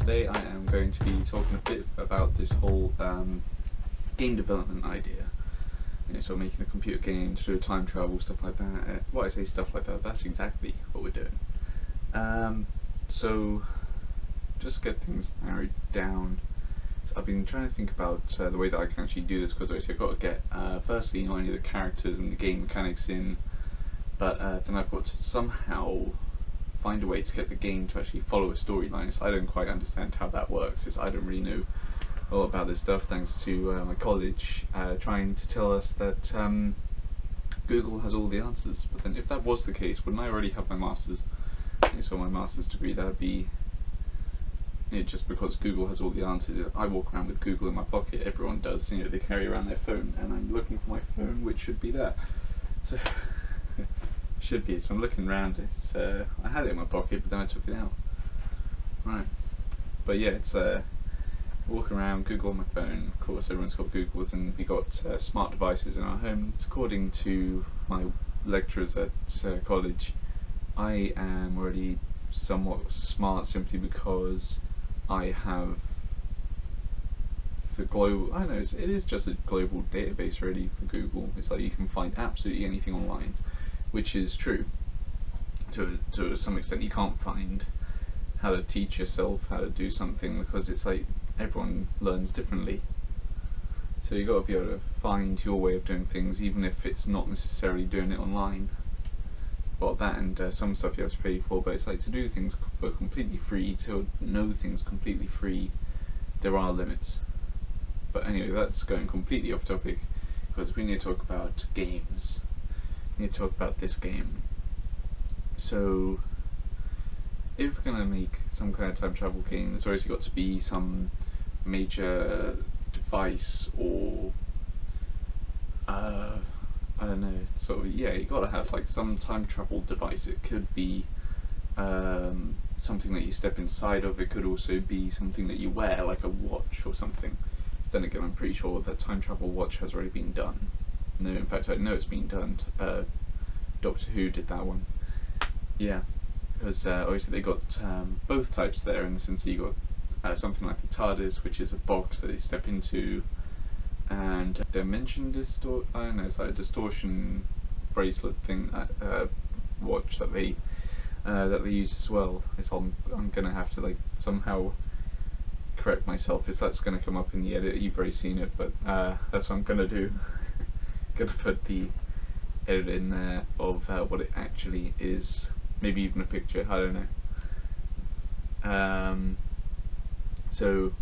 today I am going to be talking a bit about this whole game development idea. So making a computer game to do time travel, stuff like that. Why I say stuff like that, that's exactly what we're doing. So just to get things narrowed down, I've been trying to think about the way that I can actually do this, because obviously I've got to get firstly not only the characters and the game mechanics in, but then I've got to somehow find a way to get the game to actually follow a storyline. So I don't quite understand how that works. I don't really know all about this stuff, thanks to my college trying to tell us that Google has all the answers. But then if that was the case, wouldn't I already have my master's? So my master's degree, that would be just because Google has all the answers. I walk around with Google in my pocket, everyone does. They carry around their phone, and I'm looking for my phone, which should be there. So should be. So I'm looking around. I had it in my pocket, but then I took it out. Right. But yeah, it's walking around, Google on my phone. Of course, everyone's got Google, and we got smart devices in our homes. According to my lecturers at college, I am already somewhat smart simply because I have the global. I don't know. It is just a global database really for Google. It's like you can find absolutely anything online, which is true. To some extent, you can't find how to teach yourself how to do something, because it's like everyone learns differently. So you've got to be able to find your way of doing things, even if it's not necessarily doing it online. Well, that and some stuff you have to pay for, but it's like to do things for completely free, to know things completely free, there are limits. But anyway, that's going completely off topic, because we need to talk about games. We need to talk about this game. So, if we're going to make some kind of time travel game, there's obviously got to be some major device, or I don't know, sort of, yeah, you got to have like some time travel device. It could be something that you step inside of. It could also be something that you wear, like a watch or something. Then again, I'm pretty sure that time travel watch has already been done. No, in fact, I know it's been done. Doctor Who did that one. Yeah, because obviously they got both types there, in the sense that you got something like the TARDIS, which is a box that they step into, and I don't know, it's like a distortion bracelet thing, watch that they use as well. I'm gonna have to like somehow correct myself if that's gonna come up in the edit. You've already seen it, but that's what I'm gonna do. Gonna put the edit in there of what it actually is. Maybe even a picture, I don't know. So,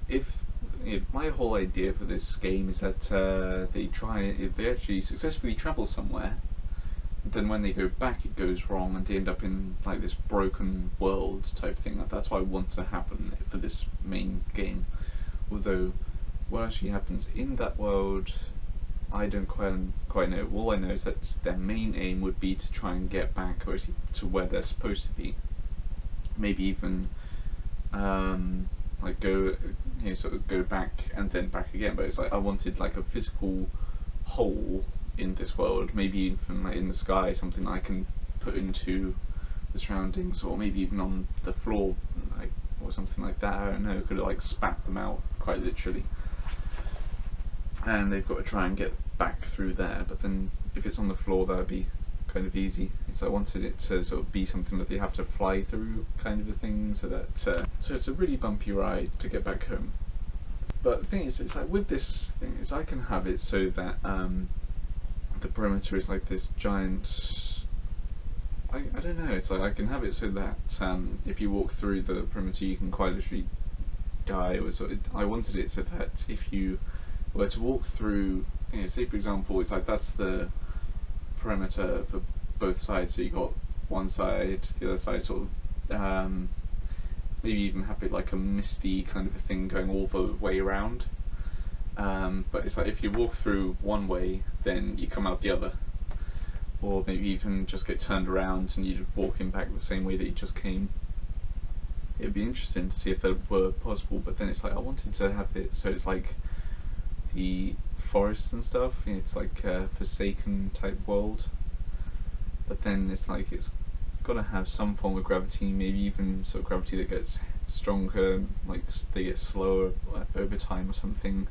if my whole idea for this game is that if they actually successfully travel somewhere, then when they go back it goes wrong, and they end up in like this broken world type thing. That's what I want to happen for this main game. Although, what actually happens in that world, I don't quite know. All I know is that their main aim would be to try and get back to where they're supposed to be. Maybe even like sort of go back and then back again. But it's like I wanted like a physical hole in this world, maybe even like in the sky, something I can put into the surroundings, or maybe even on the floor, like, or something like that. I don't know. Could have like spat them out quite literally. And they've got to try and get back through there, but then if it's on the floor, that would be kind of easy. So I wanted it to sort of be something that they have to fly through, kind of a thing, so that so it's a really bumpy ride to get back home. But the thing is, it's like with this thing is I can have it so that the perimeter is like this giant. I don't know. It's like I can have it so that if you walk through the perimeter, you can quite literally die. I wanted it so that if you were to walk through, say for example, it's like that's the perimeter for both sides. So you got one side, the other side sort of maybe even have it like a misty kind of a thing going all the way around. But it's like if you walk through one way, then you come out the other, or maybe even just get turned around and you're walking back the same way that you just came. It'd be interesting to see if that were possible, but then it's like I wanted to have it so it's like the forests and stuff. It's like a Forsaken type world, but then it's like it's got to have some form of gravity, maybe even sort of gravity that gets stronger, like they get slower over time or something,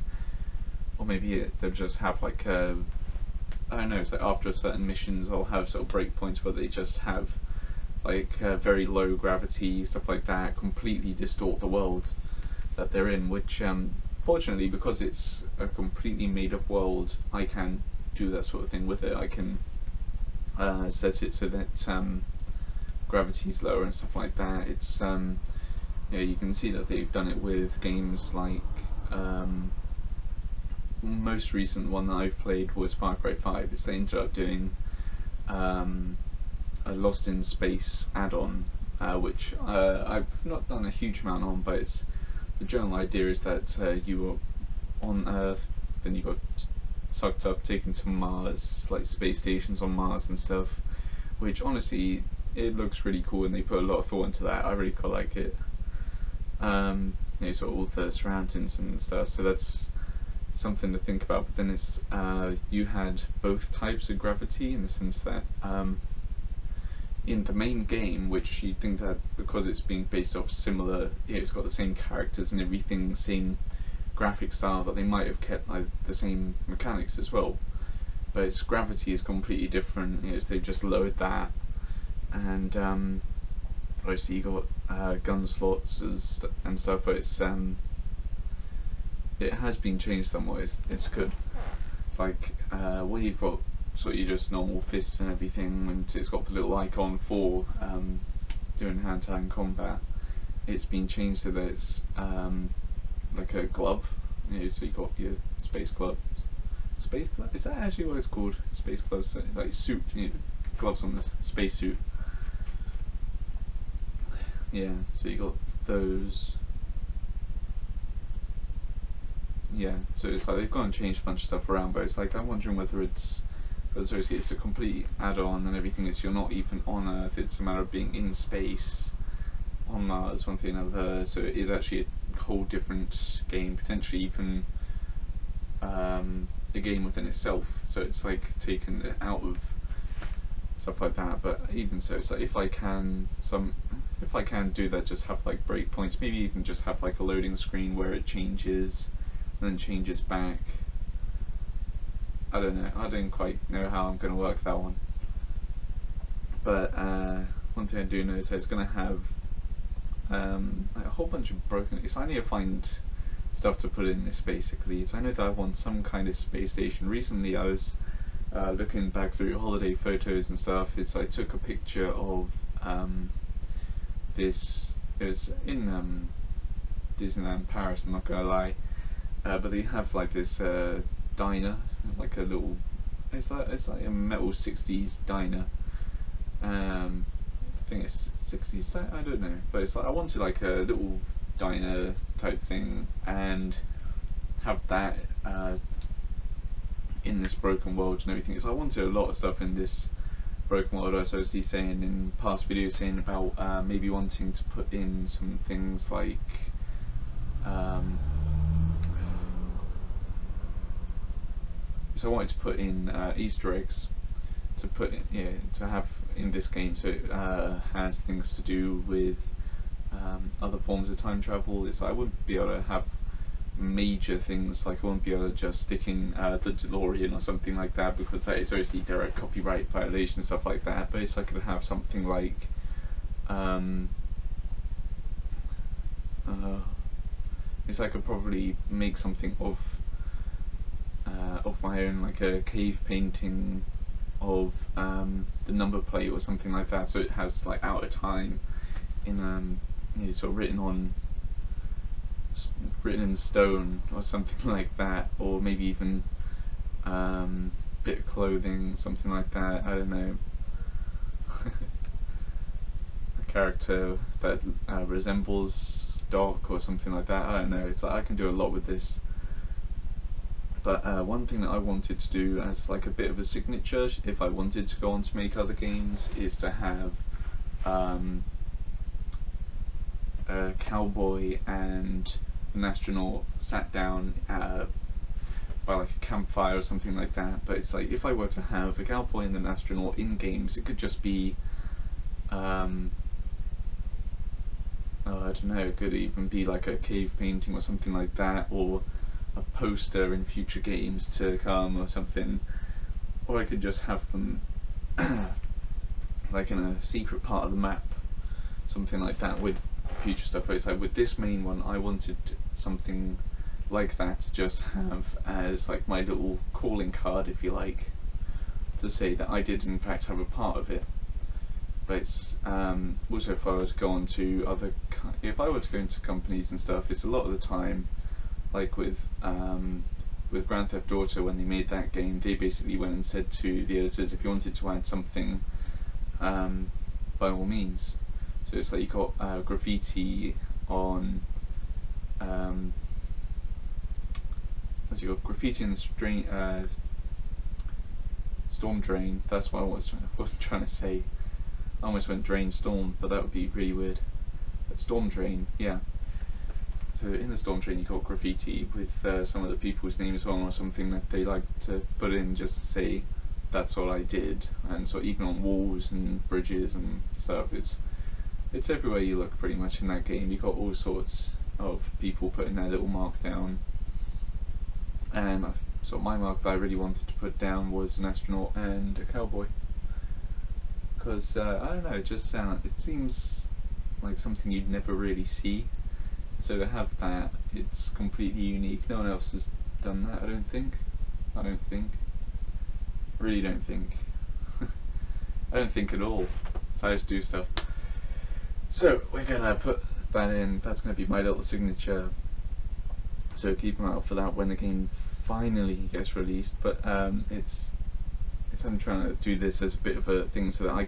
or maybe they'll just have like I don't know. It's like after certain missions, they'll have sort of breakpoints where they just have like very low gravity, stuff like that, completely distort the world that they're in. Which fortunately, because it's a completely made up world, I can do that sort of thing with it. I can set it so that gravity's lower and stuff like that. It's you can see that they've done it with games like most recent one that I've played was Far Cry 5. They ended up doing a Lost in Space add-on, which I've not done a huge amount on, but the general idea is that you were on Earth, then you got sucked up, taken to Mars, like space stations on Mars and stuff, which honestly, it looks really cool and they put a lot of thought into that. I really quite like it. Sort of all the surroundings and stuff, so that's something to think about. But then it's you had both types of gravity, in the sense that in the main game, which you think that because it's being based off similar, it's got the same characters and everything, same graphic style, that they might have kept like the same mechanics as well, but its gravity is completely different. They've just lowered that, and obviously you got gun slots and stuff, but it has been changed somewhat. It's good. It's like where you've got sort of your just normal fists and everything, and it's got the little icon for doing hand-to-hand combat. It's been changed so that it's like a glove. So you got your space gloves. Space glove? Is that actually what it's called? Space gloves. It's like suit. Gloves on the space suit. Yeah. So you got those. Yeah. So it's like they've gone and changed a bunch of stuff around, but it's like I'm wondering whether it's a complete add-on and everything. Is you're not even on Earth. It's a matter of being in space on Mars, one thing or another. So it is actually a whole different game, potentially even a game within itself. So it's like taken it out of stuff like that. But even so, it's like if I can do that, just have like breakpoints. Maybe even just have like a loading screen where it changes and then changes back. I don't know. I don't quite know how I'm going to work that one. But one thing I do know is that it's going to have like a whole bunch of broken. I need to find stuff to put in this. Basically, I know that I want some kind of space station. Recently, I was looking back through holiday photos and stuff. I took a picture of this. It was in Disneyland Paris. I'm not gonna lie, but they have like this diner, like a little. It's like a metal 60s diner. I think it's 60s. I don't know, but it's like I wanted like a little diner type thing and have that in this broken world and everything. So I wanted a lot of stuff in this broken world. I was obviously saying in past videos about maybe wanting to put in some things like so I wanted to put in Easter eggs to have in this game, so it has things to do with other forms of time travel. I wouldn't be able to have major things, like I wouldn't be able to just stick in the DeLorean or something like that, because that is obviously direct copyright violation and stuff like that. But I could have something like I could probably make something of my own, like a cave painting of the number plate or something like that, so it has like out of time in sort of written in stone or something like that, or maybe even bit of clothing, something like that. I don't know. A character that resembles Doc or something like that. I don't know. It's like I can do a lot with this. But one thing that I wanted to do as like a bit of a signature, if I wanted to go on to make other games, is to have a cowboy and an astronaut sat down by like a campfire or something like that. But it's like if I were to have a cowboy and an astronaut in games, it could just be I don't know, it could even be like a cave painting or something like that, or a poster in future games to come or something. Or I could just have them like in a secret part of the map, something like that with future stuff. But it's like with this main one, I wanted something like that to just have as like my little calling card, if you like, to say that I did in fact have a part of it. But it's also, if I were to go on to if I were to go into companies and stuff, it's a lot of the time like with Grand Theft Auto, when they made that game, they basically went and said to the editors, if you wanted to add something, by all means. So it's like you got graffiti on what's it got? Graffiti in the storm drain. That's what I was trying to say. I almost went drain storm, but that would be really weird. But storm drain, yeah. So in the storm drain you got graffiti with some of the people's names on, or something that they like to put in just to say that's all I did. And so even on walls and bridges and stuff, it's everywhere you look pretty much in that game. You got all sorts of people putting their little mark down. And so my mark that I really wanted to put down was an astronaut and a cowboy, because I don't know, it seems like something you'd never really see. So to have that, it's completely unique. No one else has done that, I don't think. Really don't think. I don't think at all. So I just do stuff. So we're gonna put that in. That's gonna be my little signature. So keep an eye out for that when the game finally gets released. But I'm trying to do this as a bit of a thing so that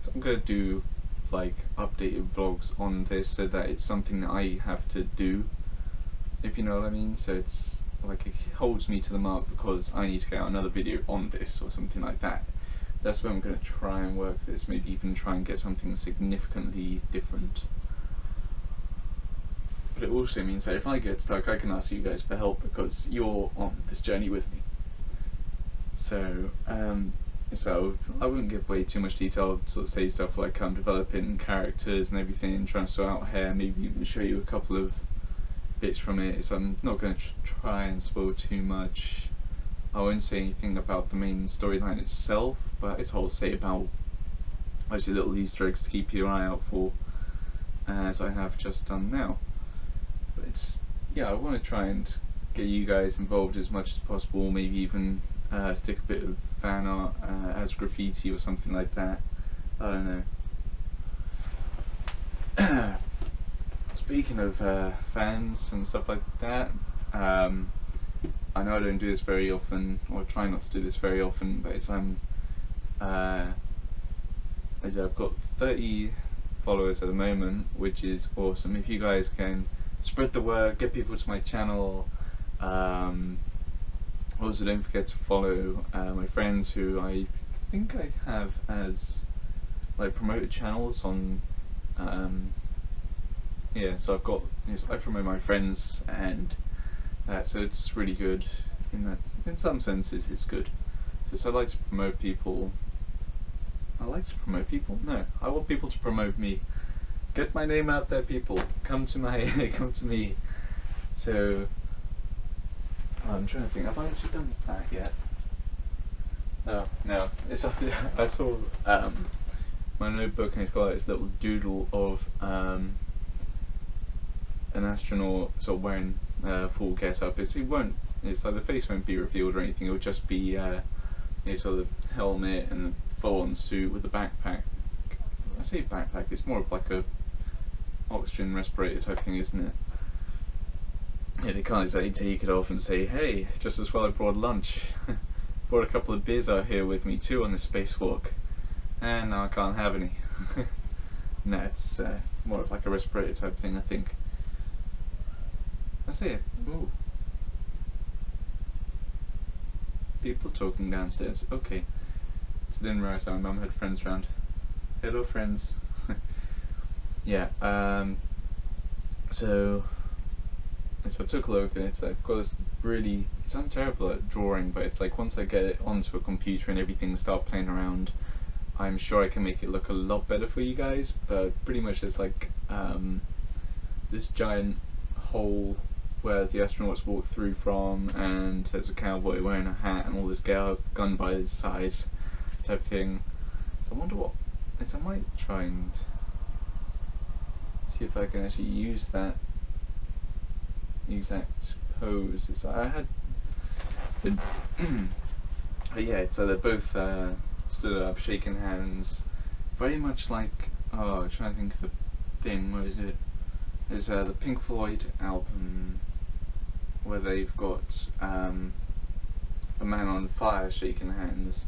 so I'm gonna do like updated vlogs on this, so that it's something that I have to do, if you know what I mean. So it's like it holds me to the mark because I need to get out another video on this or something like that. That's where I'm going to try and work this, maybe even try and get something significantly different. But it also means that if I get stuck, I can ask you guys for help because you're on this journey with me. So I wouldn't give away too much detail. I'll sort of say stuff like I'm developing characters and everything, trying to sort out hair, maybe even show you a couple of bits from it. So I'm not going to try and spoil too much. I won't say anything about the main storyline itself, but it's all say about actually little Easter eggs to keep your eye out for, as I have just done now. But I want to try and get you guys involved as much as possible, maybe even stick a bit of fan art as graffiti or something like that. I don't know. Speaking of fans and stuff like that, I know I don't do this very often, or try not to do this very often, but I've got 30 followers at the moment, which is awesome. If you guys can spread the word, get people to my channel. Also, don't forget to follow my friends who I think I have as like promoted channels on. So I've got I promote my friends and that, so it's really good in some senses it's good. So I like to promote people. No, I want people to promote me. Get my name out there, people. Come to me. So I'm trying to think. Have I actually done that yet? No. I saw my notebook, and it's got this little doodle of an astronaut sort of wearing full get-up. It's like the face won't be revealed or anything. It would just be sort of helmet and full-on suit with a backpack. I say backpack. It's more of like a oxygen respirator type thing, isn't it? Yeah, they can't exactly take it off and say, hey, just as well I brought lunch. Brought a couple of beers out here with me too on this spacewalk, and now I can't have any. No, it's more of like a respirator type thing, I think. That's it. Ooh. People talking downstairs. Okay. So didn't realise that my mum had friends round. Hello, friends. Yeah. So I took a look, and I've got this really. I'm terrible at drawing, but it's like once I get it onto a computer and everything, start playing around, I'm sure I can make it look a lot better for you guys. But pretty much there's like this giant hole where the astronauts walk through from, and there's a cowboy wearing a hat and all this gun by his side type thing. So I wonder what. I might try and see if I can actually use that exact pose. I had been but yeah, so they're both stood up, shaking hands, very much like, I'm trying to think of the thing, what is it? There's the Pink Floyd album where they've got a man on fire shaking hands.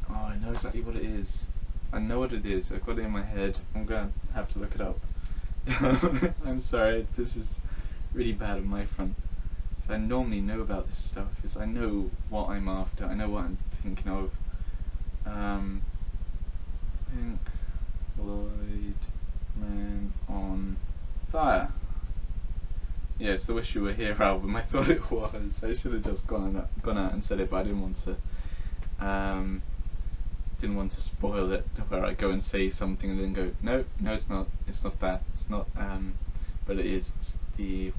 I know exactly what it is. I know what it is. I've got it in my head. I'm gonna have to look it up. I'm sorry, this is really bad on my front. I normally know about this stuff. I know what I'm after. I know what I'm thinking of. Pink Floyd Man on Fire. Yeah, it's the Wish You Were Here album. I thought it was. I should have just gone out and said it, but I didn't want to. Didn't want to spoil it, where I go and say something and then go, no, it's not that, it's not, but it is. It's the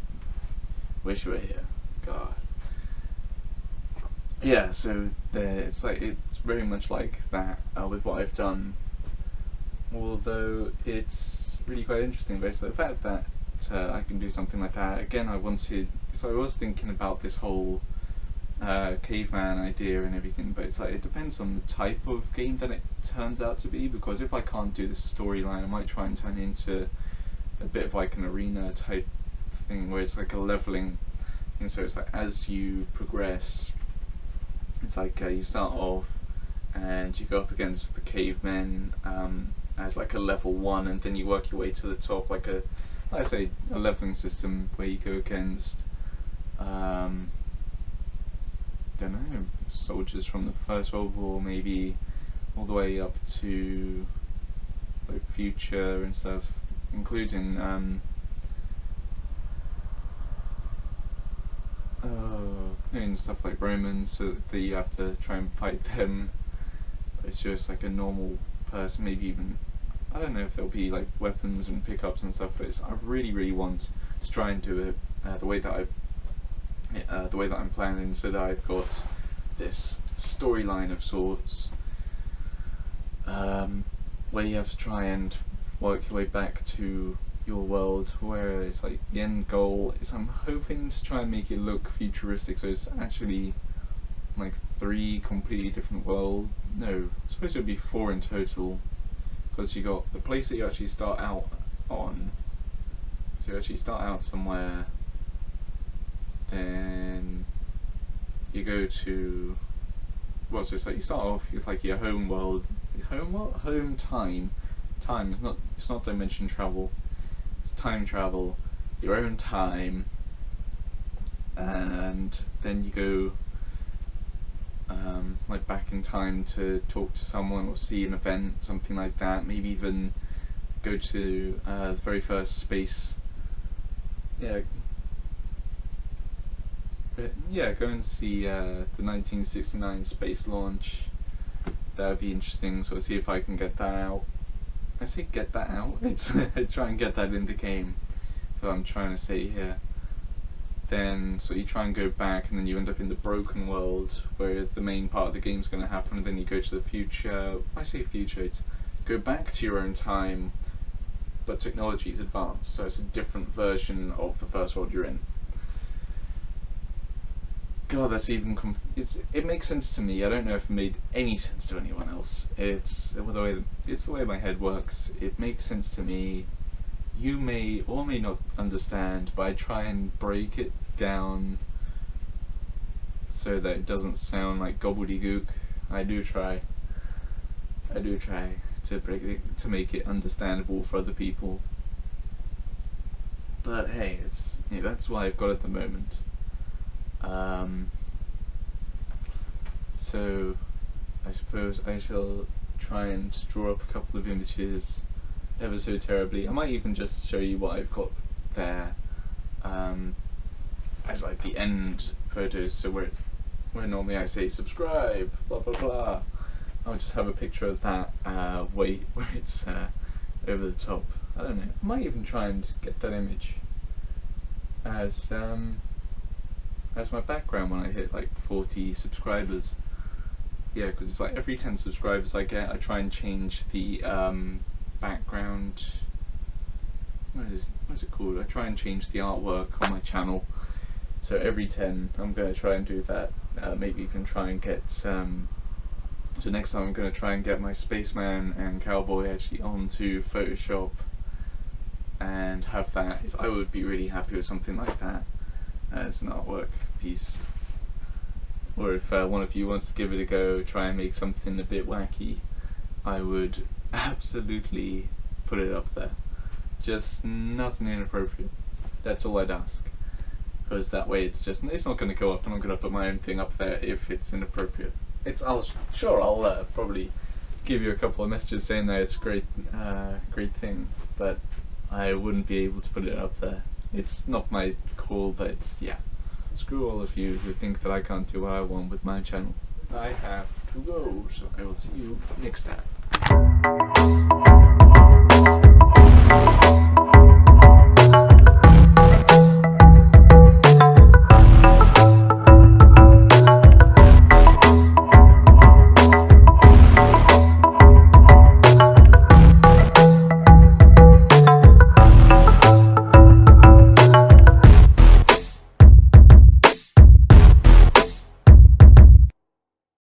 Wish You Were Here. God. Yeah, so it's very much like that with what I've done, although it's really quite interesting. Basically, the fact that I can do something like that again. I was thinking about this whole caveman idea and everything, but it depends on the type of game that it turns out to be, because if I can't do the storyline, I might try and turn it into a bit of like an arena type thing where it's like a leveling, and so it's like as you progress, it's like you start off and you go up against the cavemen as like a level 1, and then you work your way to the top, like a leveling system where you go against don't know, soldiers from the First World War, maybe all the way up to like future and stuff, including stuff like Romans, so that you have to try and fight them. It's just like a normal person, maybe even, I don't know if there'll be like weapons and pickups and stuff, but I really want to try and do it the way that I'm planning, so that I've got this storyline of sorts, where you have to try and work your way back to your world, where it's like the end goal is, I'm hoping to try and make it look futuristic, so it's actually like 3 completely different worlds. No, I suppose it would be 4 in total, because you got the place that you actually start out on, so you actually start out somewhere, then you go to, well, so it's like you start off, it's like your home world, home time, it's not dimension travel, it's time travel, your own time, and then you go like back in time to talk to someone or see an event, something like that, maybe even go to the very first space, go and see the 1969 space launch. That would be interesting, so see if I can get that out. I say get that out, I try and get that in the game, so I'm trying to say here. Then, so you try and go back, and then you end up in the broken world, where the main part of the game is going to happen, and then you go to the future. I say future, it's go back to your own time, but technology is advanced, so it's a different version of the first world you're in. God, that's even it makes sense to me. I don't know if it made any sense to anyone else. It's the way my head works. It makes sense to me. You may or may not understand, but I try and break it down so that it doesn't sound like gobbledygook. I do try to break it to make it understandable for other people. But hey, that's what I've got at the moment. So I suppose I shall try and draw up a couple of images ever so terribly. I might even just show you what I've got there as like the end photos, so where normally I say subscribe, blah blah blah, I'll just have a picture of that where it's over the top. I don't know. I might even try and get that image as my background when I hit like 40 subscribers. Yeah, because it's like every 10 subscribers I get, I try and change the background. What's it called? I try and change the artwork on my channel. So every 10, I'm going to try and do that. Maybe you can try and get. So next time I'm going to try and get my Spaceman and Cowboy actually onto Photoshop and have that. I would be really happy with something like that as an artwork piece. Or if one of you wants to give it a go, try and make something a bit wacky, I would absolutely put it up there. Just nothing inappropriate. That's all I'd ask. Because that way it's not going to go up, and I'm going to put my own thing up there if it's inappropriate. I'll probably give you a couple of messages saying that it's a great thing, but I wouldn't be able to put it up there. It's not my call, but yeah. Screw all of you who think that I can't do what I want with my channel. I have to go, so I will see you next time.